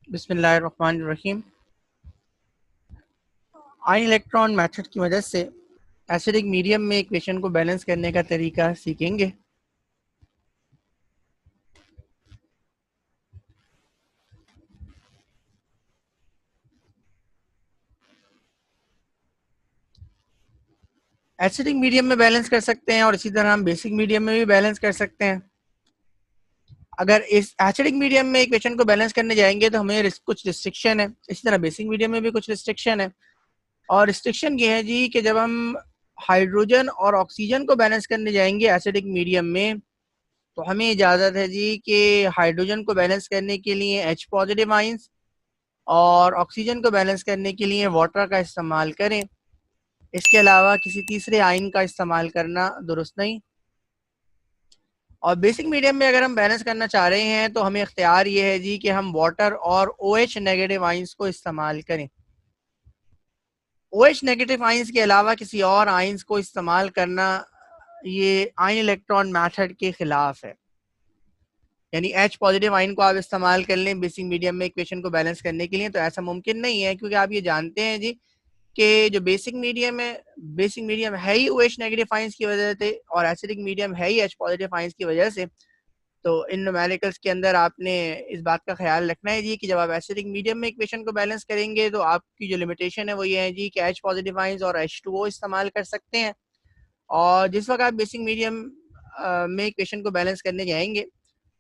बिस्मिल्लाहिर्रहमानिर्रहीम। Ion electron method की मदद से एसिडिक मीडियम में इक्वेशन को बैलेंस करने का तरीका सीखेंगे। एसिडिक मीडियम में बैलेंस कर सकते हैं और इसी तरह हम बेसिक मीडियम में भी बैलेंस कर सकते हैं। अगर इस एसिडिक मीडियम में इक्वेशन को बैलेंस करने जाएंगे तो हमें कुछ रिस्ट्रिक्शन है, इसी तरह बेसिक मीडियम में भी कुछ रिस्ट्रिक्शन है। और रिस्ट्रिक्शन ये है जी कि जब हम हाइड्रोजन और ऑक्सीजन को बैलेंस करने जाएंगे एसिडिक मीडियम में, तो हमें इजाज़त है जी कि हाइड्रोजन को बैलेंस करने के लिए H पॉजिटिव आइंस और ऑक्सीजन को बैलेंस करने के लिए वाटर का इस्तेमाल करें। इसके अलावा किसी तीसरे आयन का इस्तेमाल करना दुरुस्त नहीं। और बेसिक मीडियम में अगर हम बैलेंस करना चाह रहे हैं तो हमें इख्तियार ये है जी कि हम वाटर और OH नेगेटिव आइंस को इस्तेमाल करें। OH नेगेटिव आइंस के अलावा किसी और आइंस को इस्तेमाल करना ये आयन इलेक्ट्रॉन मेथड के खिलाफ है। यानी H पॉजिटिव आयन को आप इस्तेमाल कर लें बेसिक मीडियम में इक्वेशन को बैलेंस करने के लिए, तो ऐसा मुमकिन नहीं है, क्योंकि आप ये जानते हैं जी कि जो बेसिक मीडियम है ही OH नेगेटिव आयंस की वजह से और एसिडिक मीडियम है ही H पॉजिटिव आयंस की वजह से। तो इन न्यूमेरिकल्स के अंदर आपने इस बात का ख्याल रखना है जी कि जब आप एसिडिक मीडियम में इक्वेशन को बैलेंस करेंगे तो आपकी जो लिमिटेशन है वो ये है जी कि H पॉजिटिव आयंस और H2O इस्तेमाल कर सकते हैं। और जिस वक्त आप बेसिक मीडियम में इक्वेशन को बैलेंस करने जाएंगे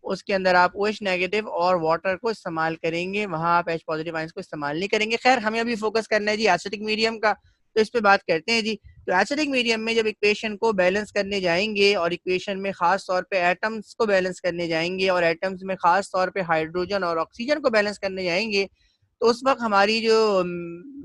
उसके अंदर आप OH नेगेटिव और वाटर को इस्तेमाल करेंगे, वहां आप H पॉजिटिव आयंस को इस्तेमाल नहीं करेंगे। खैर, हमें अभी फोकस करना है जी एसिडिक मीडियम का, तो इस पे बात करते हैं जी। तो एसिडिक मीडियम में जब इक्वेशन को बैलेंस करने जाएंगे और इक्वेशन में खास तौर पे एटम्स को बैलेंस करने जाएंगे और एटम्स में खास तौर पे हाइड्रोजन और ऑक्सीजन को बैलेंस करने जाएंगे, तो उस वक्त हमारी जो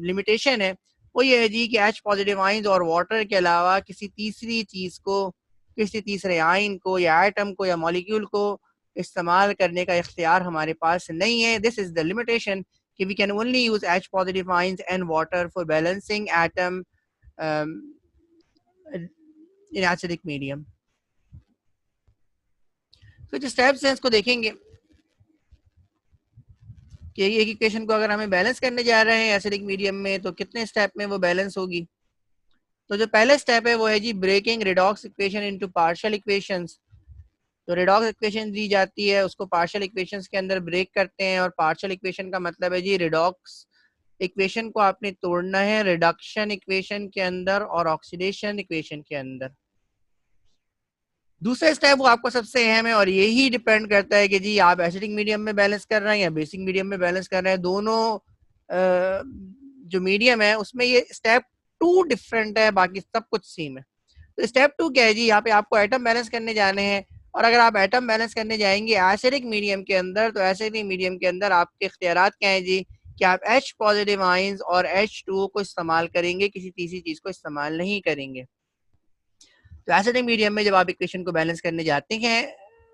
लिमिटेशन है वो ये है जी कि H पॉजिटिव आयंस और वाटर के अलावा किसी तीसरी चीज को, किसी तीसरे आयन को या एटम को या मॉलिक्यूल को इस्तेमाल करने का इख्तियार हमारे पास नहीं है। दिस इज द लिमिटेशन कि we can only use H positive ions and water for balancing atom in acidic medium. तो जो स्टेप्स हैं इसको देखेंगे कि एक इक्वेशन को अगर हमें बैलेंस करने जा रहे हैं एसिडिक मीडियम में तो कितने स्टेप में वो बैलेंस होगी। तो जो पहला स्टेप है वो है जी breaking redox equation into partial equations. तो रिडॉक्स इक्वेशन दी जाती है उसको पार्शियल इक्वेशंस के अंदर ब्रेक करते हैं, और पार्शियल इक्वेशन का मतलब है जी रिडॉक्स इक्वेशन को आपने तोड़ना है रिडक्शन इक्वेशन के अंदर और ऑक्सीडेशन इक्वेशन के अंदर। दूसरा स्टेप वो आपको सबसे अहम है और यही डिपेंड करता है कि जी आप एसिडिक मीडियम में बैलेंस कर रहे हैं या बेसिक मीडियम में बैलेंस कर रहे हैं। दोनों जो मीडियम है उसमें ये स्टेप 2 डिफरेंट है, बाकी सब कुछ सेम है। तो स्टेप 2 क्या है जी, यहाँ पे आपको एटम बैलेंस करने जाने हैं, और अगर आप एटम बैलेंस करने जाएंगे एसिडिक मीडियम के अंदर तो एसिडिक मीडियम के अंदर आपके इख्तियारात क्या है जी कि आप H पॉजिटिव आयंस और H2O को इस्तेमाल करेंगे, किसी तीसरी चीज को इस्तेमाल नहीं करेंगे। तो एसिडिक मीडियम में जब आप इक्वेशन को बैलेंस करने जाते हैं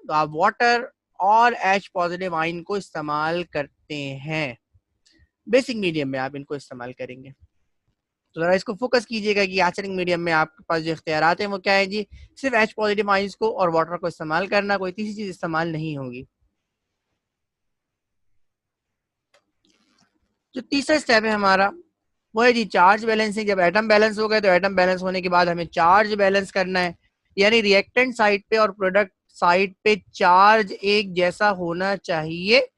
तो आप वाटर और H पॉजिटिव आयन को इस्तेमाल करते हैं। बेसिक मीडियम में आप इनको इस्तेमाल करेंगे। तो जरा इसको फोकस कीजिएगा कि एसिडिक मीडियम में आपके पास जो इख्तियारात हैं वो क्या है जी, सिर्फ H पॉजिटिव आयंस को और वाटर को इस्तेमाल करना, कोई तीसरी चीज इस्तेमाल नहीं होगी। जो तीसरा स्टेप है हमारा वो है जी चार्ज बैलेंसिंग। जब एटम बैलेंस हो गए तो एटम बैलेंस होने के बाद हमें चार्ज बैलेंस करना है, यानी रिएक्टेंट साइड पे और प्रोडक्ट साइड पे चार्ज एक जैसा होना चाहिए।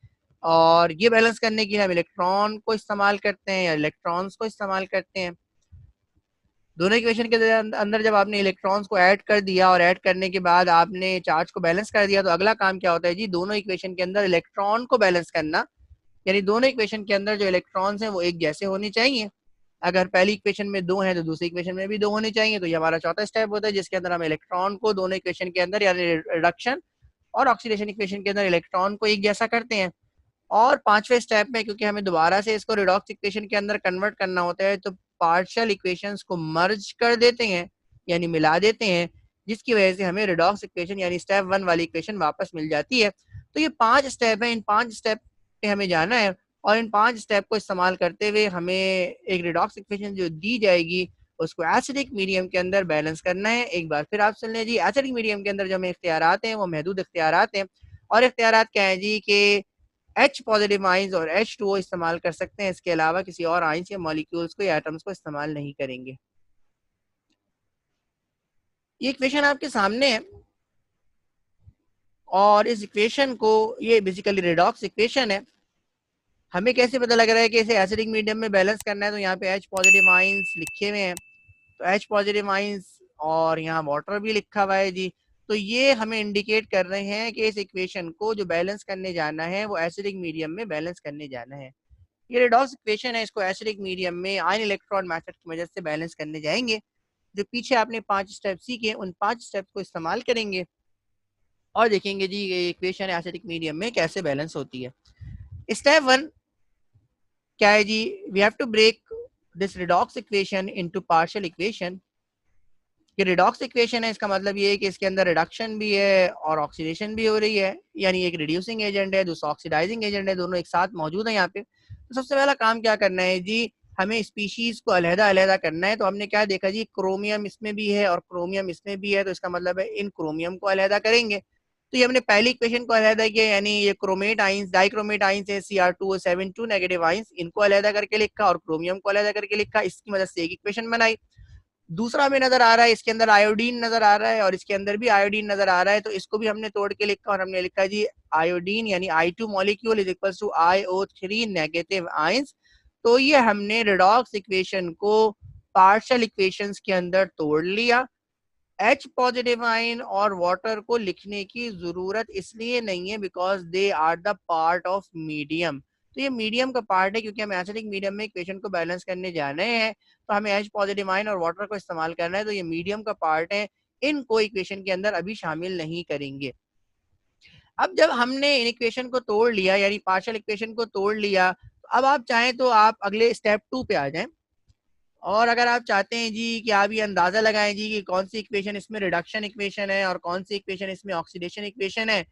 और ये बैलेंस करने के लिए हम इलेक्ट्रॉन को इस्तेमाल करते हैं या इलेक्ट्रॉन्स को इस्तेमाल करते हैं। दोनों इक्वेशन के अंदर जब आपने इलेक्ट्रॉन्स को ऐड कर दिया और ऐड करने के बाद आपने चार्ज को बैलेंस कर दिया, तो अगला काम क्या होता है जी, दोनों इक्वेशन के अंदर इलेक्ट्रॉन को बैलेंस करना। यानी दोनों इक्वेशन के अंदर जो इलेक्ट्रॉन्स हैं वो एक जैसे होने चाहिए। अगर पहली इक्वेशन में 2 हैं तो दूसरी इक्वेशन में भी 2 होने चाहिए। तो ये हमारा चौथा स्टेप होता है जिसके अंदर हम इलेक्ट्रॉन को दोनों इक्वेशन के अंदर यानी रिडक्शन और ऑक्सीडेशन इक्वेशन के अंदर इलेक्ट्रॉन को एक जैसा करते हैं। और पांचवें स्टेप में क्योंकि हमें दोबारा से इसको रिडॉक्स इक्वेशन के अंदर कन्वर्ट करना होता है तो पार्शियल इक्वेशंस को मर्ज कर देते हैं यानी मिला देते हैं, जिसकी वजह से हमें रिडॉक्स इक्वेशन यानी स्टेप 1 वाली इक्वेशन वापस मिल जाती है। तो ये 5 स्टेप है, इन 5 स्टेप पे हमें जाना है और इन 5 स्टेप को इस्तेमाल करते हुए हमें एक रिडॉक्स इक्वेशन जो दी जाएगी उसको एसिडिक मीडियम के अंदर बैलेंस करना है। एक बार फिर आप सुन लें जी, एसिडिक मीडियम के अंदर जो हमें इख्तियारात हैं वो महदूद इख्तियारात हैं। और इख्तियारात क्या है जी कि H पॉजिटिव आइंस और H2O इस्तेमाल कर सकते हैं, इसके अलावा किसी और आइंस या मॉलिक्यूल्स को या एटम्स को इस्तेमाल नहीं करेंगे। ये इक्वेशन आपके सामने है और इस इक्वेशन को, ये बेसिकली रेडॉक्स इक्वेशन है। हमें कैसे पता लग रहा है कि इसे एसिडिक मीडियम में बैलेंस करना है? तो यहाँ पे H पॉजिटिव आइंस लिखे हुए हैं, तो H पॉजिटिव आइंस और यहाँ वाटर भी लिखा हुआ है जी। तो ये हमें इंडिकेट कर रहे हैं कि इस इक्वेशन को जो बैलेंस करने जाना है वो एसिडिक मीडियम में बैलेंस करने जाना है। ये रेडॉक्स इक्वेशन है, इसको एसिडिक मीडियम में आयन इलेक्ट्रॉन मेथड की मदद से बैलेंस करने जाएंगे। जो पीछे आपने 5 स्टेप सीखे, उन 5 स्टेप को इस्तेमाल करेंगे और देखेंगे जी ये इक्वेशन एसिडिक मीडियम में कैसे बैलेंस होती है। स्टेप 1 क्या है जी? We have to break this redox equation into partial equation. ये रिडॉक्स इक्वेशन है, इसका मतलब ये है कि इसके अंदर रिडक्शन भी है और ऑक्सीडेशन भी हो रही है, यानी एक रिड्यूसिंग एजेंट है, दूसरा ऑक्सीडाइजिंग एजेंट है, दोनों एक साथ मौजूद है यहाँ पे। तो सबसे पहला काम क्या करना है जी? हमें स्पीशीज को अलहदा अलहदा करना है। तो हमने क्या देखा जी? क्रोमियम इसमें भी है और क्रोमियम इसमें भी है, तो इसका मतलब है इन क्रोमियम को अलहदा करेंगे। तो ये हमने पहली इक्वेशन को अलहदा किया, यानी ये क्रोमेट आइंस, डाइक्रोमेट आइंस है Cr2O7 2 नेगेटिव आइंस, इनको अलहदा करके लिखा और क्रोमियम को अलहदा करके लिखा, इसकी मदद से एक इक्वेशन बनाई। दूसरा हमें नजर आ रहा है, इसके अंदर आयोडीन नजर आ रहा है और इसके अंदर भी आयोडीन नजर आ रहा है, तो इसको भी हमने तोड़ के लिखा और हमने लिखा जी आयोडीन यानी I2 molecule is equal to IO3 negative ions. तो ये हमने रिडॉक्स इक्वेशन को पार्शियल इक्वेशंस के अंदर तोड़ लिया। H पॉजिटिव आयन और वाटर को लिखने की जरूरत इसलिए नहीं है because they are the part of medium. तो ये मीडियम का पार्ट है, क्योंकि हम एसिडिक मीडियम में इक्वेशन को बैलेंस करने जाने हैं, तो हमें H पॉजिटिव आयन और वाटर को इस्तेमाल करना है, तो ये मीडियम का पार्ट है, इनको इक्वेशन के अंदर अभी शामिल नहीं करेंगे। अब जब हमने इन इक्वेशन को तोड़ लिया, यानी पार्शियल इक्वेशन को तोड़ लिया, तो अब आप चाहें तो आप अगले स्टेप 2 पे आ जाएं और अगर आप चाहते हैं जी कि आप ये अंदाजा लगाएं जी कि कौन सी इक्वेशन इसमें रिडक्शन इक्वेशन है और कौन सी इक्वेशन इसमें ऑक्सीडेशन इक्वेशन है,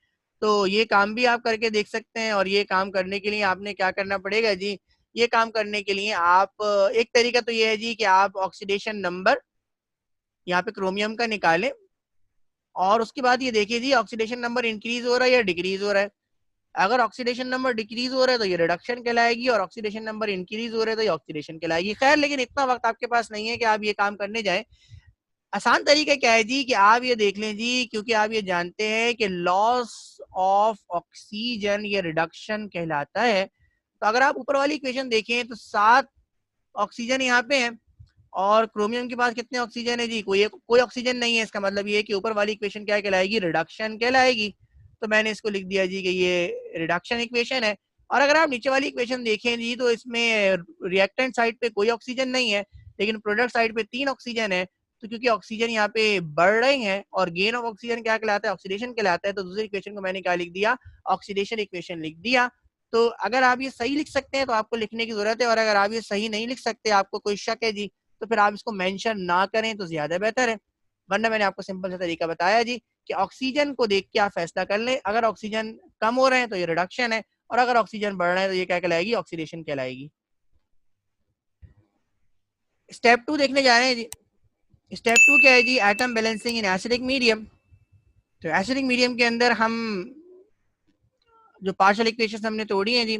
तो ये काम भी आप करके देख सकते हैं। और ये काम करने के लिए आपने क्या करना पड़ेगा जी? ये काम करने के लिए आप, एक तरीका तो ये है जी कि आप ऑक्सीडेशन नंबर यहाँ पे क्रोमियम का निकालें और उसके बाद ये देखिए जी ऑक्सीडेशन नंबर इंक्रीज हो रहा है या डिक्रीज हो रहा है। अगर ऑक्सीडेशन नंबर डिक्रीज हो रहा है तो ये रिडक्शन कहलाएगी और ऑक्सीडेशन नंबर इंक्रीज हो रहा है तो ये ऑक्सीडेशन कहलाएगी। खैर, लेकिन इतना वक्त आपके पास नहीं है कि आप ये काम करने जाएं। आसान तरीका क्या है जी कि आप ये देख लें जी, क्योंकि आप ये जानते हैं कि लॉस ऑफ ऑक्सीजन ये रिडक्शन कहलाता है। तो अगर आप ऊपर वाली इक्वेशन देखें तो 7 ऑक्सीजन यहाँ पे है और क्रोमियम के पास कितने ऑक्सीजन है जी? कोई ऑक्सीजन नहीं है। इसका मतलब ये है कि ऊपर वाली इक्वेशन क्या कहलाएगी? रिडक्शन कहलाएगी। तो मैंने इसको लिख दिया जी कि ये रिडक्शन इक्वेशन है। और अगर आप नीचे वाली इक्वेशन देखें जी तो इसमें रिएक्टेंट साइड पे कोई ऑक्सीजन नहीं है, लेकिन प्रोडक्ट साइड पे 3 ऑक्सीजन है। तो क्योंकि ऑक्सीजन यहाँ पे बढ़ रहे हैं और गेन ऑफ ऑक्सीजन क्या कहलाता है? ऑक्सीडेशन कहलाता है। तो दूसरी इक्वेशन को मैंने क्या लिख दिया? ऑक्सीडेशन इक्वेशन लिख दिया। तो अगर आप ये सही लिख सकते हैं तो आपको लिखने की जरूरत है, और अगर आप ये सही नहीं लिख सकते, आपको कोई शक है जी, तो फिर आप इसको मेंशन ना करें तो ज्यादा बेहतर है। वरना मैंने आपको सिंपल सा तरीका बताया जी कि ऑक्सीजन को देख के आप फैसला कर लें। अगर ऑक्सीजन कम हो रहे हैं तो ये रिडक्शन है और अगर ऑक्सीजन बढ़ रहे हैं तो ये क्या कहलाएगी? ऑक्सीडेशन कहलाएगी। स्टेप 2 देखने जा रहे हैं जी। स्टेप 2 क्या है जी? Atom balancing in acidic medium. तो एसिडिक मीडियम के अंदर हम जो पार्शियल इक्वेशन हमने तोड़ी है जी,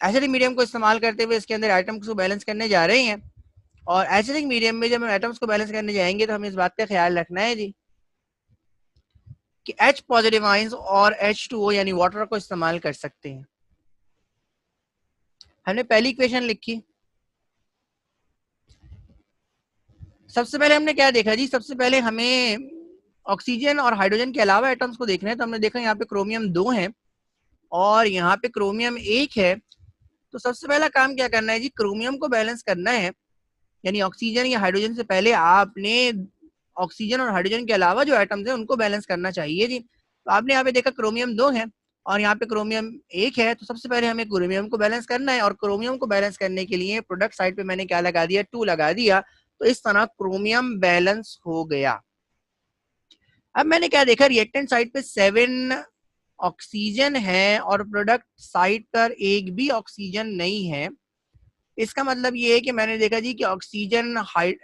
एसिडिक मीडियम को इस्तेमाल करते हुए इसके अंदर एटम्स को बैलेंस करने जा रहे हैं। और एसिडिक मीडियम में जब हम एटम्स को बैलेंस करने जाएंगे तो हमें इस बात का ख्याल रखना है जी कि H पॉजिटिव आयंस और H2O यानी वाटर को इस्तेमाल कर सकते हैं। हमने पहली इक्वेशन लिखी। सबसे पहले हमने क्या देखा जी? सबसे पहले हमें ऑक्सीजन और हाइड्रोजन के अलावा एटम्स को देखना है। तो हमने देखा यहाँ पे क्रोमियम 2 है और यहाँ पे क्रोमियम 1 है। तो सबसे पहला काम क्या करना है जी? क्रोमियम को बैलेंस करना है, यानी ऑक्सीजन या हाइड्रोजन से पहले आपने ऑक्सीजन और हाइड्रोजन के अलावा जो एटम्स हैं उनको बैलेंस करना चाहिए जी। तो आपने यहाँ पे देखा क्रोमियम 2 है और यहाँ पे क्रोमियम 1 है। तो सबसे पहले हमें क्रोमियम को बैलेंस करना है और क्रोमियम को बैलेंस करने के लिए प्रोडक्ट साइड पे मैंने क्या लगा दिया? 2 लगा दिया। तो इस तरह क्रोमियम बैलेंस हो गया। अब मैंने क्या देखा? रिएक्टेंट साइड पे 7 ऑक्सीजन है और प्रोडक्ट साइड पर एक भी ऑक्सीजन नहीं है। इसका मतलब ये है कि मैंने देखा जी कि ऑक्सीजन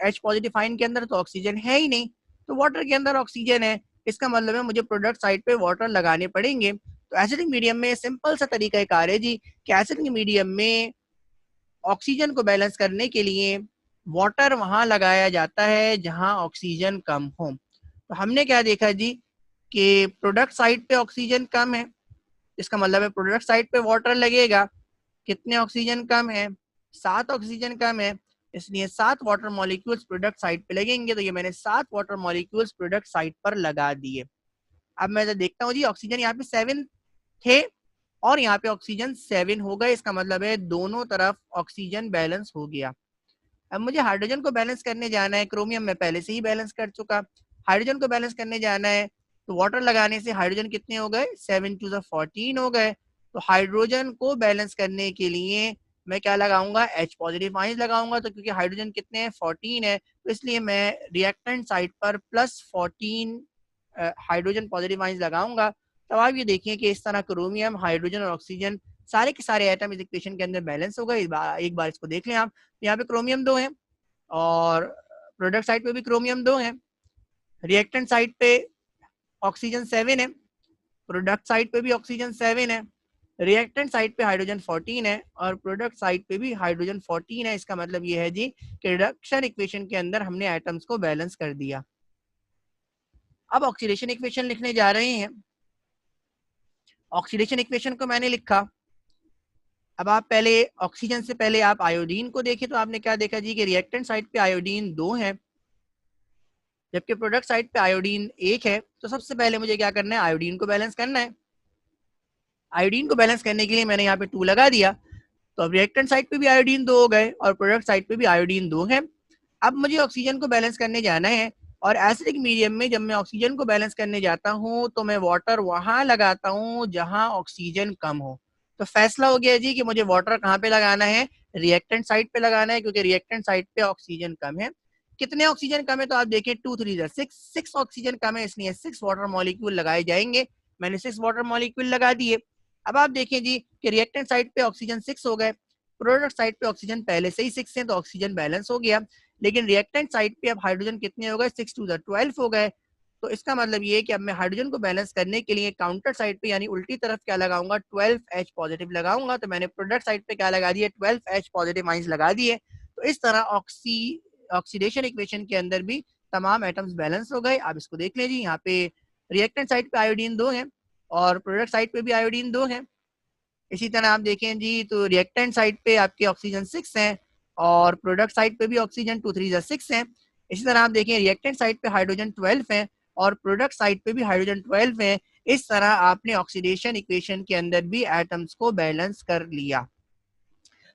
H पॉजिटिव आयन के अंदर तो ऑक्सीजन है ही नहीं, तो वाटर के अंदर ऑक्सीजन है। इसका मतलब है मुझे प्रोडक्ट साइड पे वाटर लगाने पड़ेंगे। तो एसिडिक मीडियम में सिंपल सा तरीका कार है जी कि एसिडिक मीडियम में ऑक्सीजन को बैलेंस करने के लिए वाटर वहां लगाया जाता है जहां ऑक्सीजन कम हो। तो हमने क्या देखा जी कि प्रोडक्ट साइड पे ऑक्सीजन कम है, इसका मतलब है प्रोडक्ट साइड पे वाटर लगेगा। कितने ऑक्सीजन कम है? 7 ऑक्सीजन कम है, इसलिए 7 वाटर मॉलिक्यूल्स प्रोडक्ट साइड पे लगेंगे। तो ये मैंने 7 वाटर मॉलिक्यूल्स प्रोडक्ट साइड पर लगा दिए। अब मैं देखता हूँ जी ऑक्सीजन यहाँ पे 7 थे और यहाँ पे ऑक्सीजन 7 हो गए, इसका मतलब है दोनों तरफ ऑक्सीजन बैलेंस हो गया। अब मुझे हाइड्रोजन को बैलेंस करने जाना है, क्रोमियम में पहले से ही बैलेंस कर चुका। हाइड्रोजन को बैलेंस करने जाना है तो वाटर लगाने से हाइड्रोजन कितने हो गए? 7 टू 14 हो गए। तो हाइड्रोजन को बैलेंस करने के लिए मैं क्या लगाऊंगा? H पॉजिटिव आयंस लगाऊंगा। तो क्योंकि हाइड्रोजन कितने हैं? 14 है, तो इसलिए मैं रिएक्टेंट साइड पर +14 हाइड्रोजन पॉजिटिव आयंस लगाऊंगा। तब आप ये देखिए कि इस तरह क्रोमियम, हाइड्रोजन और ऑक्सीजन सारे के सारे एटम इस इक्वेशन के अंदर बैलेंस हो गए। एक बार इसको देख लें आप। यहाँ पे क्रोमियम 2 है और प्रोडक्ट साइड पे भी क्रोमियम 2 है। रिएक्टेंट साइड पे ऑक्सीजन 7 है, प्रोडक्ट साइड पे भी ऑक्सीजन 7 है, रिएक्टेंट साइड पे हाइड्रोजन 14 है और प्रोडक्ट साइड पे भी हाइड्रोजन 14 है। इसका मतलब ये है जी कि रिडक्शन इक्वेशन के अंदर हमने एटम्स को बैलेंस कर दिया। अब ऑक्सीडेशन इक्वेशन लिखने जा रहे हैं। ऑक्सीडेशन इक्वेशन को मैंने लिखा। अब आप पहले ऑक्सीजन से पहले आप आयोडीन को देखें तो आपने क्या देखा जी कि रिएक्टेंट साइड पे आयोडीन 2 है जबकि प्रोडक्ट साइड पे आयोडीन 1 है। तो सबसे पहले मुझे क्या करना है? आयोडीन को बैलेंस करना है। आयोडीन को बैलेंस करने के लिए मैंने यहाँ पे 2 लगा दिया। तो अब रिएक्टेंट साइड पे भी आयोडीन 2 हो गए और प्रोडक्ट साइड पे भी आयोडीन 2 है। अब मुझे ऑक्सीजन को बैलेंस करने जाना है और एसिडिक मीडियम में जब मैं ऑक्सीजन को बैलेंस करने जाता हूँ तो मैं वाटर वहां लगाता हूँ जहां ऑक्सीजन कम हो। तो फैसला हो गया जी कि मुझे वाटर कहाँ पे लगाना है? रिएक्टेंट साइड पे लगाना है, क्योंकि रिएक्टेंट साइड पे ऑक्सीजन कम है। कितने ऑक्सीजन कम है? तो आप देखें 2 3 6 ऑक्सीजन कम है, इसलिए 6 वाटर मॉलिक्यूल लगाए जाएंगे। मैंने 6 वाटर मॉलिक्यूल लगा दिए। अब आप देखें जी कि रिएक्टेंट साइड पे ऑक्सीजन 6 हो गए, प्रोडक्ट साइड पे ऑक्सीजन पहले से ही 6 है तो ऑक्सीजन बैलेंस हो गया। लेकिन रिएक्टेंट साइड पे अब हाइड्रोजन कितने हो गए? 6 टू 12 हो गए। तो इसका मतलब ये है कि अब मैं हाइड्रोजन को बैलेंस करने के लिए काउंटर साइड पे यानी उल्टी तरफ क्या लगाऊंगा? 12H पॉजिटिव लगाऊंगा। तो मैंने प्रोडक्ट साइड पे क्या लगा दिए? 12H पॉजिटिव आइंस लगा दिए। तो इस तरह ऑक्सीडेशन इक्वेशन के अंदर भी तमाम एटम्स बैलेंस हो गए। आप इसको देख लीजिए, यहाँ पे रिएक्टेंट साइड पे आयोडीन 2 है और प्रोडक्ट साइड पे भी आयोडीन 2 है। इसी तरह आप देखें जी तो रिएक्टेंट साइड पे आपके ऑक्सीजन 6 है और प्रोडक्ट साइड पे भी ऑक्सीजन 2 3 6 है। इसी तरह आप देखें रिएक्टेंट साइड पे हाइड्रोजन 12 है और प्रोडक्ट साइड पे भी हाइड्रोजन 12 है। इस तरह आपने ऑक्सीडेशन इक्वेशन के अंदर भी एटम्स को बैलेंस कर लिया।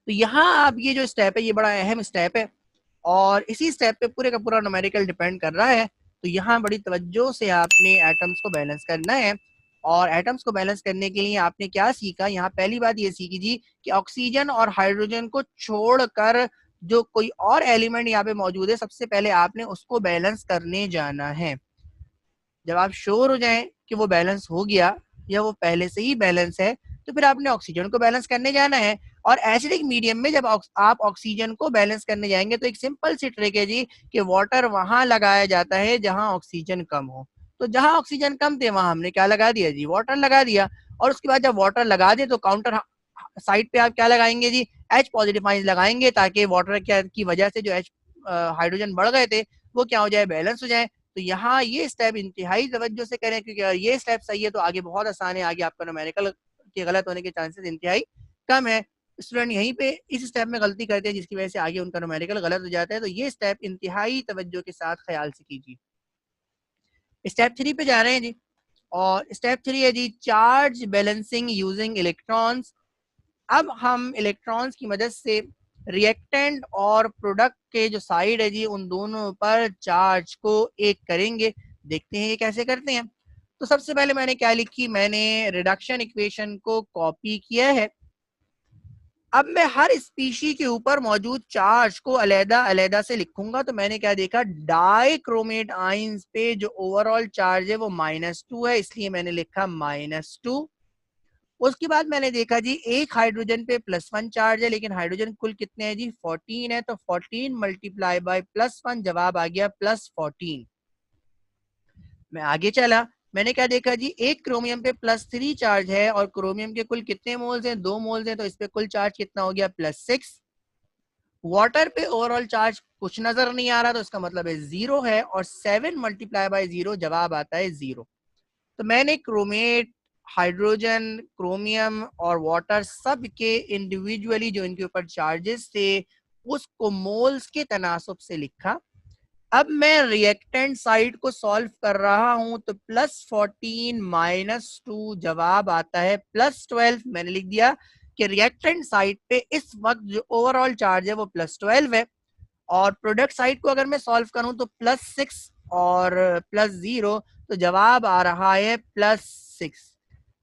तो यहाँ आप ये जो स्टेप है ये बड़ा अहम स्टेप है और इसी स्टेप पे पूरे का पूरा न्यूमेरिकल डिपेंड कर रहा है। तो यहाँ बड़ी तवज्जो से आपने एटम्स को बैलेंस करना है और एटम्स को बैलेंस करने के लिए आपने क्या सीखा? यहाँ पहली बात ये सीखी जी कि ऑक्सीजन और हाइड्रोजन को छोड़कर जो कोई और एलिमेंट यहाँ पे मौजूद है सबसे पहले आपने उसको बैलेंस करने जाना है। जब आप श्योर हो जाएं कि वो बैलेंस हो गया या वो पहले से ही बैलेंस है तो फिर आपने ऑक्सीजन को बैलेंस करने जाना है। और एसिडिक मीडियम में जब आप ऑक्सीजन को बैलेंस करने जाएंगे तो एक सिंपल सी ट्रिक है जी कि वाटर वहां लगाया जाता है जहां ऑक्सीजन कम हो। तो जहां ऑक्सीजन कम थे वहां हमने क्या लगा दिया जी? वाटर लगा दिया। और उसके बाद जब वाटर लगा दे तो काउंटर साइड पे आप क्या लगाएंगे जी? H पॉजिटिव आयंस लगाएंगे ताकि वाटर की वजह से जो H हाइड्रोजन बढ़ गए थे वो क्या हो जाए? बैलेंस हो जाए। तो यहाँ ये स्टेप इंतहाई तवज्जो से करें, क्योंकि अगर ये स्टेप सही है तो आगे बहुत आसान है, आगे आपका न्यूमेरिकल के गलत होने के चांसेस इंतहाई कम है। स्टूडेंट यहीं पे इस स्टेप में गलती करते हैं जिसकी वजह से आगे उनका न्यूमेरिकल गलत हो जाता है। तो ये स्टेप इंतहाई तवज्जो के साथ ख्याल से कीजिए। स्टेप 3 पे जा रहे हैं जी और स्टेप 3 है जी चार्ज बैलेंसिंग यूजिंग इलेक्ट्रॉन्स। अब हम इलेक्ट्रॉन्स की मदद से रिएक्टेंट और प्रोडक्ट के जो साइड है जी उन दोनों पर चार्ज को एक करेंगे। देखते हैं ये कैसे करते हैं। तो सबसे पहले मैंने क्या लिखी? मैंने रिडक्शन इक्वेशन को कॉपी किया है। अब मैं हर स्पीशी के ऊपर मौजूद चार्ज को अलैदा अलैदा से लिखूंगा। तो मैंने क्या देखा? डाइक्रोमेट आयंस पे जो ओवरऑल चार्ज है वो -2 है, इसलिए मैंने लिखा -2। उसके बाद मैंने देखा जी एक हाइड्रोजन पे +1 चार्ज है लेकिन हाइड्रोजन कुल कितने हैं जी? 14 है। तो 14 मल्टीप्लाई बाय +1 जवाब आ गया +14। मैं आगे चला मैंने क्या देखा जी, एक क्रोमियम पे +3 चार्ज है और क्रोमियम के कुल कितने मोल्स हैं, 2 मोल्स हैं, तो इस पे कुल चार्ज कितना हो गया, +6। वाटर पे ओवरऑल चार्ज कुछ नजर नहीं आ रहा, तो इसका मतलब है 0 है, और 7 मल्टीप्लाई बाय 0 जवाब आता है 0। तो मैंने क्रोमेट, हाइड्रोजन, क्रोमियम और वाटर सब के इंडिविजुअली जो इनके ऊपर चार्जेस थे उसको मोल्स के तनासुब से लिखा। अब मैं रिएक्टेंट साइड को सॉल्व कर रहा हूं, तो +14 -2 जवाब आता है +12। मैंने लिख दिया कि रिएक्टेंट साइड पे इस वक्त जो ओवरऑल चार्ज है वो +12 है, और प्रोडक्ट साइड को अगर मैं सॉल्व करूं तो +6 और +0, तो जवाब आ रहा है +6।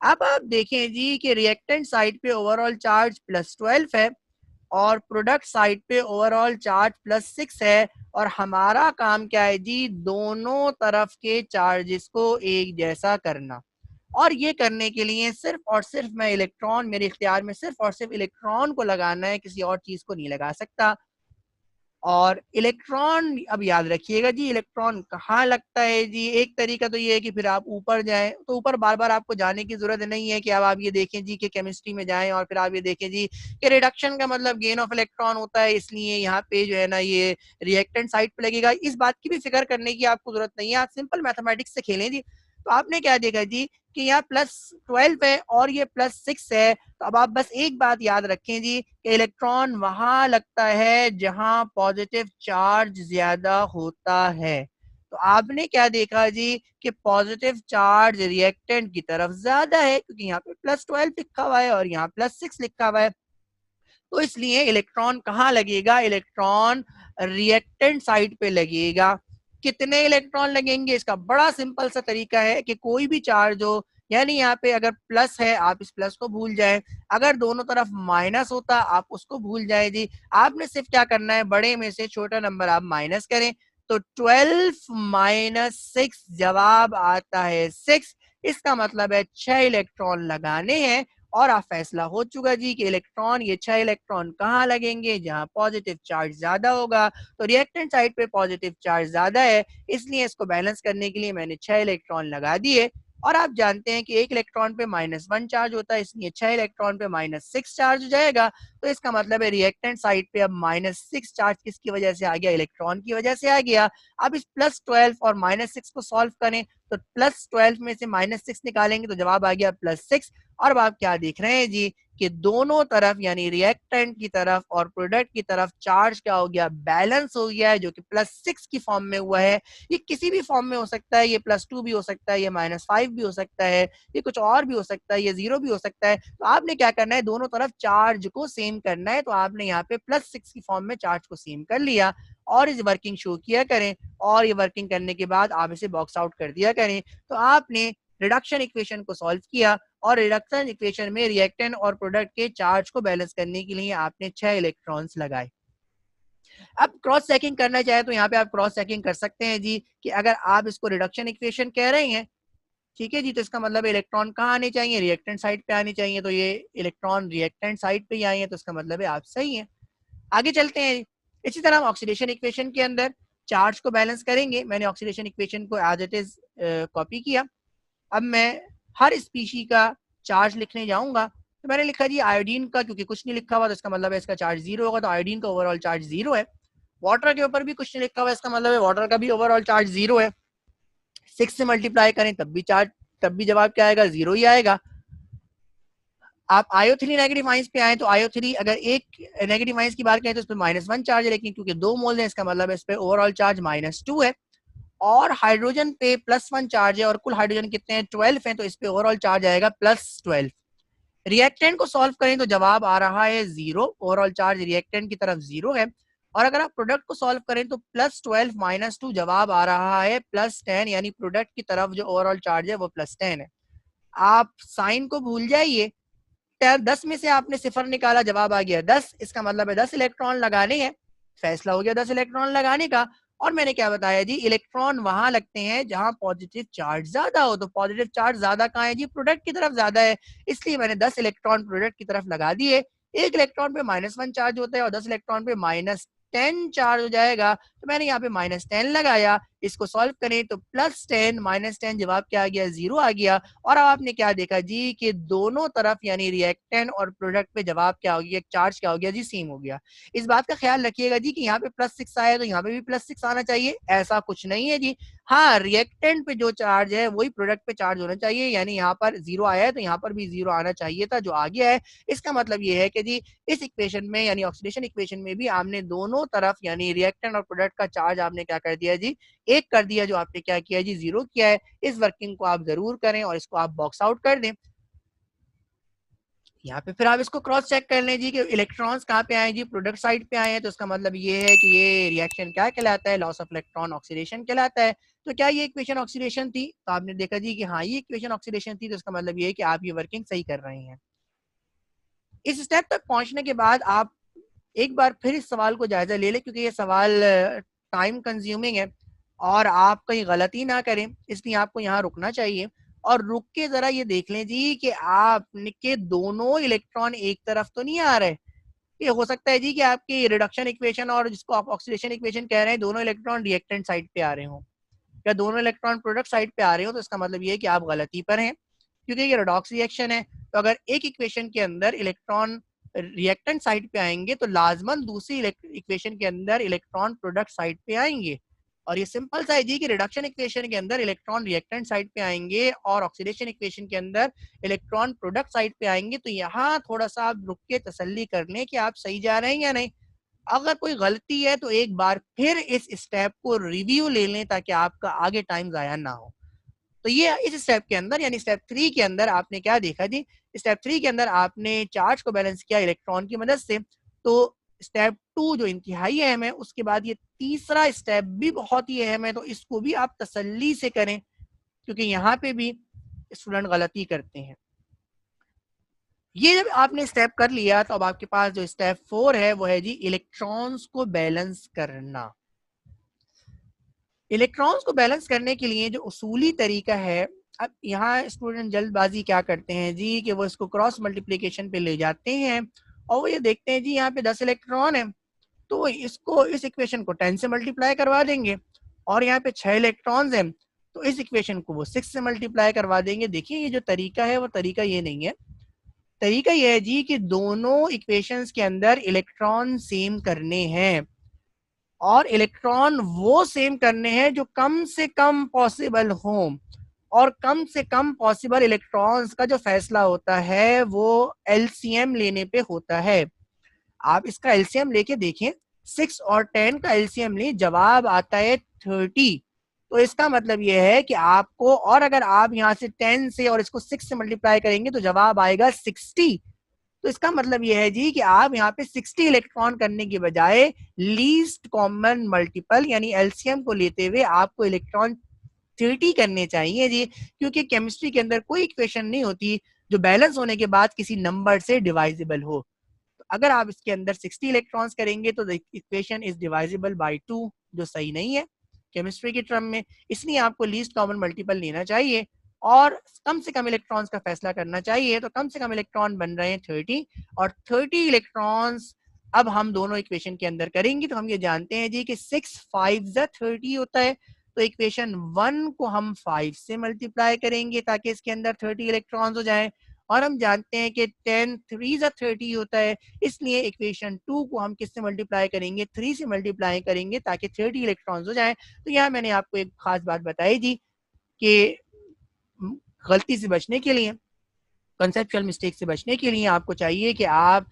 अब आप देखें जी कि रिएक्टेंट साइड पे ओवरऑल चार्ज +12 है और प्रोडक्ट साइड पे ओवरऑल चार्ज +6 है, और हमारा काम क्या है जी, दोनों तरफ के चार्जेस को एक जैसा करना। और ये करने के लिए सिर्फ और सिर्फ मैं इलेक्ट्रॉन, मेरे इख्तियार में सिर्फ और सिर्फ इलेक्ट्रॉन को लगाना है, किसी और चीज को नहीं लगा सकता। और इलेक्ट्रॉन, अब याद रखिएगा जी, इलेक्ट्रॉन कहाँ लगता है जी, एक तरीका तो ये है कि फिर आप ऊपर जाएं, तो ऊपर बार बार आपको जाने की जरूरत नहीं है कि अब आप ये देखें जी कि केमिस्ट्री में जाएं और फिर आप ये देखें जी कि रिडक्शन का मतलब गेन ऑफ इलेक्ट्रॉन होता है, इसलिए यहाँ पे जो है ना ये रिएक्टेंट साइड पे लगेगा। इस बात की भी फिक्र करने की आपको जरूरत नहीं है, आप सिंपल मैथमेटिक्स से खेलें जी। तो आपने क्या देखा जी कि यहाँ +12 है और ये +6 है, तो अब आप बस एक बात याद रखें जी कि इलेक्ट्रॉन वहां लगता है जहां पॉजिटिव चार्ज ज्यादा होता है। तो आपने क्या देखा जी कि पॉजिटिव चार्ज रिएक्टेंट की तरफ ज्यादा है, क्योंकि यहाँ पे +12 लिखा हुआ है और यहाँ +6 लिखा हुआ है, तो इसलिए इलेक्ट्रॉन कहाँ लगेगा, इलेक्ट्रॉन रिएक्टेंट साइड पे लगेगा। कितने इलेक्ट्रॉन लगेंगे, इसका बड़ा सिंपल सा तरीका है कि कोई भी चार्ज हो, यानी यहाँ पे अगर प्लस है आप इस प्लस को भूल जाएं, अगर दोनों तरफ माइनस होता आप उसको भूल जाएं जी। आपने सिर्फ क्या करना है, बड़े में से छोटा नंबर आप माइनस करें, तो 12 - 6 जवाब आता है 6। इसका मतलब है 6 इलेक्ट्रॉन लगाने हैं, और आप फैसला हो चुका जी कि इलेक्ट्रॉन, ये 6 इलेक्ट्रॉन कहाँ लगेंगे, जहां पॉजिटिव चार्ज ज्यादा होगा। तो रिएक्टेंट साइड पे पॉजिटिव चार्ज ज्यादा है, इसलिए इसको बैलेंस करने के लिए मैंने 6 इलेक्ट्रॉन लगा दिए। और आप जानते हैं कि एक इलेक्ट्रॉन पे -1 चार्ज होता है, इसलिए 6 इलेक्ट्रॉन पे -6 चार्ज हो जाएगा। तो इसका मतलब है रिएक्टेंट साइड पे अब -6 चार्ज किसकी वजह से आ गया, इलेक्ट्रॉन की वजह से आ गया। अब इस +12 और -6 को सॉल्व करें, तो +12 में से -6 निकालेंगे तो जवाब आ गया +6। और अब आप क्या देख रहे हैं जी कि दोनों तरफ यानी रिएक्टेंट की तरफ और प्रोडक्ट की तरफ चार्ज क्या हो गया, बैलेंस हो गया है, जो कि +6 की फॉर्म में हुआ है। ये किसी भी फॉर्म में हो सकता है, ये +2 भी हो सकता है, ये -5 भी हो सकता है, ये कुछ और भी हो सकता है, ये 0 भी हो सकता है। तो आपने क्या करना है, दोनों तरफ चार्ज को सेम करना है। तो आपने यहाँ पे +6 की फॉर्म में चार्ज को सेम कर लिया और इस वर्किंग शो किया करें, और ये वर्किंग करने के बाद आप इसे बॉक्स आउट कर दिया करें। तो आपने रिडक्शन इक्वेशन को सॉल्व किया, और रिडक्शन इक्वेशन में रिएक्टेंट और प्रोडक्ट के चार्ज को बैलेंस करने के लिए आपने 6 इलेक्ट्रॉन्स लगाए। अब क्रॉस चेकिंग करना चाहे तो यहाँ पे आप क्रॉस चेकिंग कर सकते हैं जी कि अगर आप इसको रिडक्शन इक्वेशन कह रहे हैं, ठीक है जी, तो इसका मतलब इलेक्ट्रॉन कहाँ आने चाहिए, रिएक्टेंट साइड पे आने चाहिए। तो ये इलेक्ट्रॉन रिएक्टेंट साइड पे ही आए हैं, तो इसका मतलब है आप सही हैं। आगे चलते हैं। इसी तरह हम ऑक्सीडेशन इक्वेशन के अंदर चार्ज को बैलेंस करेंगे। मैंने ऑक्सीडेशन इक्वेशन को एज इट इज कॉपी किया। अब मैं हर स्पीशी का चार्ज लिखने जाऊंगा, तो मैंने लिखा जी आयोडीन का, क्योंकि कुछ नहीं लिखा हुआ तो इसका मतलब है इसका चार्ज 0 होगा, तो आयोडीन का ओवरऑल चार्ज 0 है। वाटर के ऊपर भी कुछ नहीं लिखा हुआ, इसका मतलब है वाटर का भी ओवरऑल चार्ज 0 है। 6 से मल्टीप्लाई करें तब भी जवाब क्या आएगा, 0 ही आएगा। आप आयो3 नेगेटिव आइंस पे आए, तो आयो3 अगर एक नेगेटिव आइंस की बात करें तो इस पर -1 चार्ज है, लेकिन क्योंकि 2 मोल है इसका मतलब है इस पे ओवरऑल चार्ज -2 है। और हाइड्रोजन पे +1 चार्ज है और कुल हाइड्रोजन कितने हैं, 12 हैं, तो इस पे ओवरऑल चार्ज आएगा +12। रिएक्टेंट को सॉल्व करें तो जवाब आ रहा है 0, ओवरऑल चार्ज रिएक्टेंट की तरफ 0 है। और अगर आप प्रोडक्ट को सॉल्व करें तो +12 -2 जवाब आ रहा है +10, यानी प्रोडक्ट की तरफ जो ओवरऑल चार्ज है वो +10 है। आप साइन को भूल जाइए, 10 में से आपने सिफर निकाला, जवाब आ गया 10। इसका मतलब है 10 इलेक्ट्रॉन लगाने हैं, फैसला हो गया 10 इलेक्ट्रॉन लगाने का। और मैंने क्या बताया जी, इलेक्ट्रॉन वहां लगते हैं जहां पॉजिटिव चार्ज ज्यादा हो। तो पॉजिटिव चार्ज ज्यादा कहाँ है जी, प्रोडक्ट की तरफ ज्यादा है, इसलिए मैंने 10 इलेक्ट्रॉन प्रोडक्ट की तरफ लगा दिए। एक इलेक्ट्रॉन पे -1 चार्ज होता है और 10 इलेक्ट्रॉन पे -10 चार्ज हो जाएगा, तो मैंने यहाँ पे -10 लगाया। इसको सॉल्व करें तो +10 -10 जवाब क्या आ गया, 0 आ गया। और अब आपने क्या देखा जी कि दोनों तरफ यानी रिएक्टेंट और प्रोडक्ट पे जवाब क्या हो गया, चार्ज क्या हो गया जी, सेम हो गया। इस बात का ख्याल रखिएगा जी कि यहाँ पे +6 आया तो यहाँ पे भी +6 आना चाहिए, ऐसा कुछ नहीं है जी। हाँ, रिएक्टेंट पे जो चार्ज है वही प्रोडक्ट पे चार्ज होना चाहिए, यानी यहाँ पर 0 आया है तो यहाँ पर भी 0 आना चाहिए था, जो आ गया है। इसका मतलब ये है कि जी इस इक्वेशन में यानी ऑक्सीडेशन इक्वेशन में भी आपने दोनों तरफ यानी रिएक्टेंट और प्रोडक्ट का चार्ज आपने क्या कर दिया जी, एक कर दिया, जो आपने क्या किया जी, 0 किया है। इस वर्किंग को आप जरूर करें और इसको आप बॉक्स आउट कर दें। यहाँ पे फिर आप इसको क्रॉस चेक कर लें जी कि इलेक्ट्रॉन्स कहाँ पे आए जी, प्रोडक्ट साइड पे आए हैं, तो इसका मतलब ये है कि ये रिएक्शन क्या कहलाता है, लॉस ऑफ इलेक्ट्रॉन ऑक्सीडेशन कहलाता है। तो क्या ये इक्वेशन ऑक्सीडेशन थी, तो आपने देखा जी कि हाँ ये इक्वेशन ऑक्सीडेशन थी, तो इसका मतलब ये है कि आप ये वर्किंग सही कर रहे हैं। इस स्टेप तक पहुंचने के बाद आप एक बार फिर इस सवाल को जायजा ले लें, क्योंकि ये सवाल टाइम कंज्यूमिंग है और आप कहीं गलती ना करें, इसलिए आपको यहाँ रुकना चाहिए और रुक के जरा ये देख लें जी कि आपके दोनों इलेक्ट्रॉन एक तरफ तो नहीं आ रहे। ये हो सकता है जी कि आपकी रिडक्शन इक्वेशन और जिसको आप ऑक्सीडेशन इक्वेशन कह रहे हैं, दोनों इलेक्ट्रॉन रिएक्टेंट साइड पे आ रहे हो या दोनों इलेक्ट्रॉन प्रोडक्ट साइड पे आ रहे हो, तो इसका मतलब ये है कि आप गलती पर हैं, क्योंकि ये रेडॉक्स रिएक्शन है। तो अगर एक इक्वेशन के अंदर इलेक्ट्रॉन रिएक्टेंट साइड पे आएंगे तो लाजमन दूसरी इक्वेशन के अंदर इलेक्ट्रॉन प्रोडक्ट साइड पे आएंगे। और ये सिंपल सा है जी कि रिडक्शन इक्वेशन के अंदर इलेक्ट्रॉन रिएक्टेंट साइड पे आएंगे और ऑक्सीडेशन इक्वेशन के अंदर इलेक्ट्रॉन प्रोडक्ट साइड पे आएंगे। तो यहाँ थोड़ा सा आप रुक के तसल्ली कर लें कि आप सही जा रहे हैं या नहीं। अगर कोई गलती है तो एक बार फिर इस स्टेप को रिव्यू ले लें ताकि आपका आगे टाइम जाया ना हो। तो ये इस स्टेप के अंदर यानी स्टेप 3 के अंदर आपने क्या देखा जी, स्टेप 3 के अंदर आपने चार्ज को बैलेंस किया इलेक्ट्रॉन की मदद से। तो स्टेप 2 जो इंतहाई अहम है, उसके बाद ये तीसरा स्टेप भी बहुत ही अहम है, तो इसको भी आप तसल्ली से करें, क्योंकि यहाँ पे भी स्टूडेंट गलती करते हैं। ये जब आपने स्टेप कर लिया तो अब आपके पास जो स्टेप 4 है वो है जी इलेक्ट्रॉन्स को बैलेंस करना। इलेक्ट्रॉन्स को बैलेंस करने के लिए जो उसूली तरीका है, अब यहाँ स्टूडेंट जल्दबाजी क्या करते हैं जी कि वो इसको क्रॉस मल्टीप्लिकेशन पे ले जाते हैं और वो ये देखते हैं जी यहाँ पे 10 इलेक्ट्रॉन है तो इसको इस इक्वेशन को 10 से मल्टीप्लाई करवा देंगे और यहाँ पे 6 इलेक्ट्रॉन्स हैं तो इस इक्वेशन को वो 6 से मल्टीप्लाई करवा देंगे। देखिए ये जो तरीका है वो तरीका ये नहीं है, तरीका ये है जी कि दोनों इक्वेशंस के अंदर इलेक्ट्रॉन सेम करने हैं और इलेक्ट्रॉन वो सेम करने हैं जो कम से कम पॉसिबल हो, और कम से कम पॉसिबल इलेक्ट्रॉन्स का जो फैसला होता है वो एलसीएम लेने पे होता है। आप इसका एलसीएम लेके देखें, 6 और 10 का एलसीएम लें, जवाब आता है 30। तो इसका मतलब यह है कि आपको, और अगर आप यहाँ से 10 से और इसको 6 से मल्टीप्लाई करेंगे तो जवाब आएगा 60। तो इसका मतलब यह है जी कि आप यहाँ पे 60 इलेक्ट्रॉन करने के बजाय लीस्ट कॉमन मल्टीपल यानी एलसीएम को लेते हुए आपको इलेक्ट्रॉन 30 करने चाहिए जी, क्योंकि केमिस्ट्री के अंदर कोई इक्वेशन नहीं होती जो बैलेंस होने के बाद किसी नंबर से डिवाइजिबल हो। तो अगर आप इसके अंदर 60 इलेक्ट्रॉन्स करेंगे तो इक्वेशन इज डिवाइजिबल बाय 2, जो सही नहीं है केमिस्ट्री के टर्म में। इसलिए आपको लीस्ट कॉमन मल्टीपल लेना चाहिए और कम से कम इलेक्ट्रॉन्स का फैसला करना चाहिए। तो कम से कम इलेक्ट्रॉन बन रहे हैं 30 और 30 इलेक्ट्रॉन्स अब हम दोनों इक्वेशन के अंदर करेंगे। तो हम ये जानते हैं जी कि 6 5 30 होता है, तो इक्वेशन 1 को हम 5 से मल्टीप्लाई करेंगे ताकि इसके अंदर 30 इलेक्ट्रॉन्स हो जाएं, और हम जानते हैं कि 10 3 30 होता है, इसलिए इक्वेशन 2 को हम किससे मल्टीप्लाई करेंगे, 3 से मल्टीप्लाई करेंगे ताकि 30 इलेक्ट्रॉन्स हो जाएं। तो यहाँ मैंने आपको एक खास बात बताई जी कि गलती से बचने के लिए, कंसेप्चुअल मिस्टेक से बचने के लिए आपको चाहिए कि आप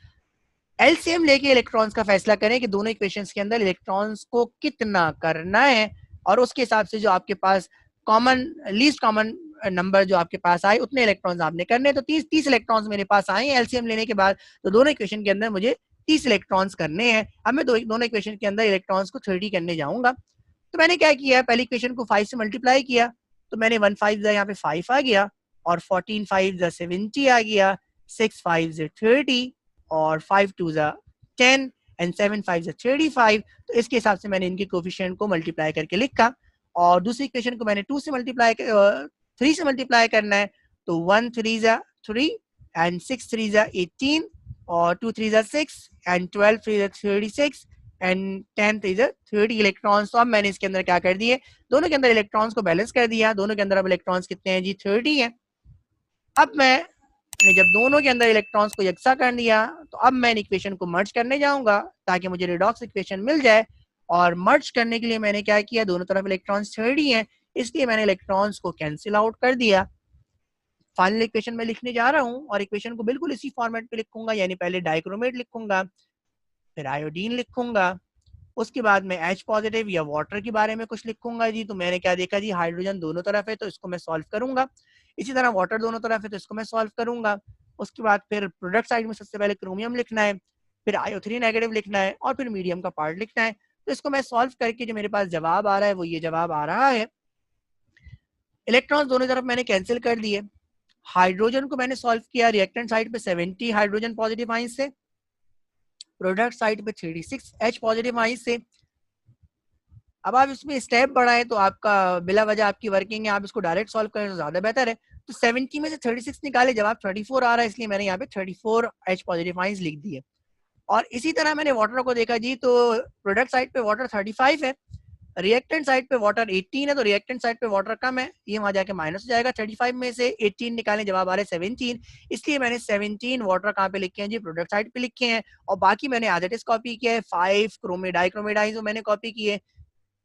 एलसीएम लेके इलेक्ट्रॉन्स का फैसला करें कि दोनों इक्वेशंस के अंदर इलेक्ट्रॉन्स को कितना करना है, और उसके हिसाब से जो आपके पास कॉमन लीस्ट कॉमन नंबर जो आपके पास आए उतने इलेक्ट्रॉन्स आपने करने। तो 30 इलेक्ट्रॉन्स मेरे पास आए एलसीएम लेने के बाद, तो दोनों इक्वेशन के अंदर मुझे 30 इलेक्ट्रॉन्स करने हैं। अब मैं दोनों इक्वेशन के अंदर इलेक्ट्रॉन्स को 30 करने जाऊंगा। तो मैंने क्या किया, पहली इक्वेशन को 5 से मल्टीप्लाई किया, तो मैंने 1 5 यहाँ पे 5 आ गया और 14 5 70 आ गया, 6 5 30 और 5 2 10 एंड 7 5 35। तो इसके हिसाब से मैंने इनके कोफिशिएंट को मल्टीप्लाई करके लिखा, और दूसरी इक्वेशन को मैंने 2 से मल्टीप्लाई 3 से मल्टीप्लाई करना है, तो 1 3 3 एंड 6 3 18 और 2 3 6 and 12 3 36 and 10th is 30 electrons. तो अब मैंने इसके अंदर क्या कर दिए, दोनों के अंदर इलेक्ट्रॉन्स को बैलेंस कर दिया। दोनों के अंदर अब इलेक्ट्रॉन्स कितने हैं जी, 30 है। अब मैंने जब दोनों के अंदर इलेक्ट्रॉन्स को यकसा कर दिया तो अब मैं इक्वेशन को मर्ज करने जाऊंगा ताकि मुझे रिडॉक्स इक्वेशन मिल जाए। और मर्ज करने के लिए मैंने क्या किया, दोनों तरफ इलेक्ट्रॉन्स 30 हैं, इसलिए मैंने इलेक्ट्रॉन्स को कैंसिल आउट कर दिया। फाइनल इक्वेशन में लिखने जा रहा हूँ और इक्वेशन को बिल्कुल इसी फॉर्मेट पे लिखूंगा, यानी पहले डाइक्रोमेट लिखूंगा, फिर आयोडीन लिखूंगा, उसके बाद में H पॉजिटिव या वाटर के बारे में कुछ लिखूंगा जी। तो मैंने क्या देखा जी, हाइड्रोजन दोनों तरफ है तो इसको मैं सॉल्व करूंगा, इसी तरह वाटर दोनों तरफ है तो इसको मैं सॉल्व करूंगा। उसके बाद फिर प्रोडक्ट साइड में सबसे पहले क्रोमियम लिखना है, फिर IO3 नेगेटिव लिखना है और फिर मीडियम का पार्ट लिखना है। तो इसको मैं सॉल्व करके जो मेरे पास जवाब आ रहा है वो ये जवाब आ रहा है। इलेक्ट्रॉन्स दोनों तरफ मैंने कैंसिल कर दिए। हाइड्रोजन को मैंने सॉल्व किया, रिएक्टेंट साइड पे 70 हाइड्रोजन पॉजिटिव आयन से, प्रोडक्ट साइड पे 36 H पॉजिटिव आयन से। अब आप इसमें स्टेप बढ़ाएं तो आपका बिला वजह आपकी वर्किंग है, आप इसको डायरेक्ट सॉल्व करें तो ज्यादा बेहतर है। तो 70 में से 36 निकाले, जवाब 34 आ रहा है, इसलिए मैंने यहाँ पे 34 H पॉजिटिव आयंस लिख दिए। और इसी तरह मैंने वाटर को देखा जी, तो प्रोडक्ट साइड पे वाटर 35 है, रिएक्टेंट साइड पे वाटर 18 है, तो रिएक्टेंट साइड पे वाटर कम है, ये वहां जाके माइनस हो जाएगा। 35 में से 18 निकालें, जवाब आ रहा है 17, इसलिए मैंने 17 वाटर कहाँ पे लिखे हैं जी, प्रोडक्ट साइड पे लिखे हैं। और बाकी मैंने एज इट इज कॉपी किया है। 5 डाइक्रोमेडाइंस मैंने कॉपी किए,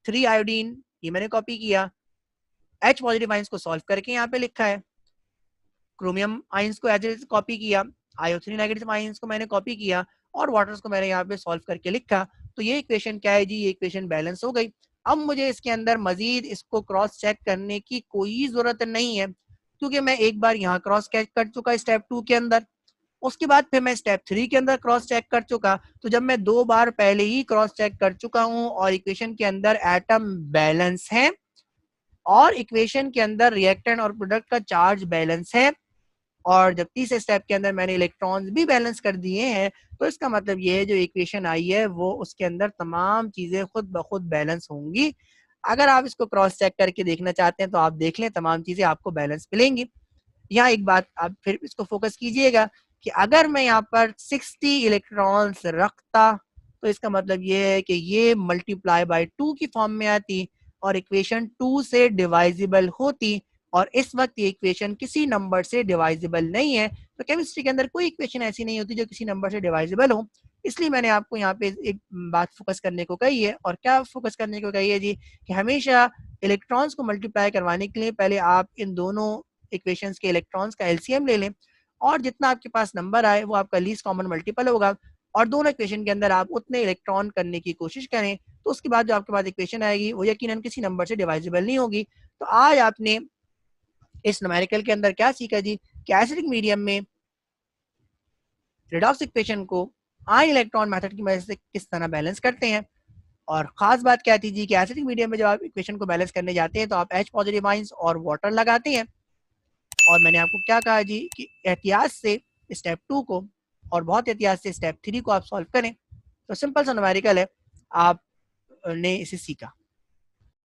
3 आयोडीन ये मैंने कॉपी किया, H पॉजिटिव आइंस को सॉल्व करके यहाँ पे लिखा है, क्रोमियम आइंस को एज इट इज कॉपी किया, IO3 नेगेटिव आइंस को मैंने कॉपी किया और वाटर्स को मैंने यहाँ पे सॉल्व करके लिखा। तो ये इक्वेशन क्या है जी, ये इक्वेशन बैलेंस हो गई। अब मुझे इसके अंदर मजीद इसको क्रॉस चेक करने की कोई जरूरत नहीं है, क्योंकि मैं एक बार यहाँ क्रॉस चेक कर चुका स्टेप 2 के अंदर, उसके बाद फिर मैं स्टेप 3 के अंदर क्रॉस चेक कर चुका। तो जब मैं 2 बार पहले ही क्रॉस चेक कर चुका हूँ और इक्वेशन के अंदर एटम बैलेंस है और इक्वेशन के अंदर रिएक्टेंट और प्रोडक्ट का चार्ज बैलेंस है, और जब तीसरे स्टेप के अंदर मैंने इलेक्ट्रॉन्स भी बैलेंस कर दिए हैं, तो इसका मतलब ये है जो इक्वेशन आई है वो उसके अंदर तमाम चीजें खुद ब खुद बैलेंस होंगी। अगर आप इसको क्रॉस चेक करके देखना चाहते हैं तो आप देख लें, तमाम चीजें आपको बैलेंस मिलेंगी। यहाँ एक बात आप फिर इसको फोकस कीजिएगा कि अगर मैं यहाँ पर 60 इलेक्ट्रॉन्स रखता तो इसका मतलब ये है कि ये मल्टीप्लाई बाय 2 की फॉर्म में आती और इक्वेशन 2 से डिवाइजिबल होती, और इस वक्त ये इक्वेशन किसी नंबर से डिवाइजिबल नहीं है। तो केमिस्ट्री के अंदर कोई इक्वेशन ऐसी नहीं होती जो किसी नंबर से डिवाइजिबल हो। इसलिए मैंने आपको यहाँ पे एक बात फोकस करने को कही है, और क्या फोकस करने को कही है जी, कि हमेशा इलेक्ट्रॉन्स को मल्टीप्लाई करवाने के लिए पहले आप इन दोनों इक्वेशंस के इलेक्ट्रॉन्स का एलसीएम ले लें, और जितना आपके पास नंबर आए वो आपका लीस्ट कॉमन मल्टीपल होगा, और दोनों इक्वेशन के अंदर आप उतने इलेक्ट्रॉन करने की कोशिश करें, तो उसके बाद जो आपके पास इक्वेशन आएगी वो यकीनन किसी नंबर से डिवाइजिबल नहीं होगी। तो आज आपने इस न्यूमेरिकल के अंदर क्या सीखा जी, कि एसिडिक मीडियम में रिडॉक्स इक्वेशन को आयन इलेक्ट्रॉन मेथड की मदद से किस तरह बैलेंस करते हैं। और खास बात क्या थी जी, कि एसिडिक मीडियम में जब आप इक्वेशन को बैलेंस करने जाते हैं तो आप H पॉजिटिव आयंस और वाटर लगाते हैं। और मैंने आपको क्या कहा जी, कि एहतियात से स्टेप 2 को और बहुत एहतियात से स्टेप 3 को आप सॉल्व करें। तो सिंपल सा न्यूमेरिकल है, आपने इसे सीखा।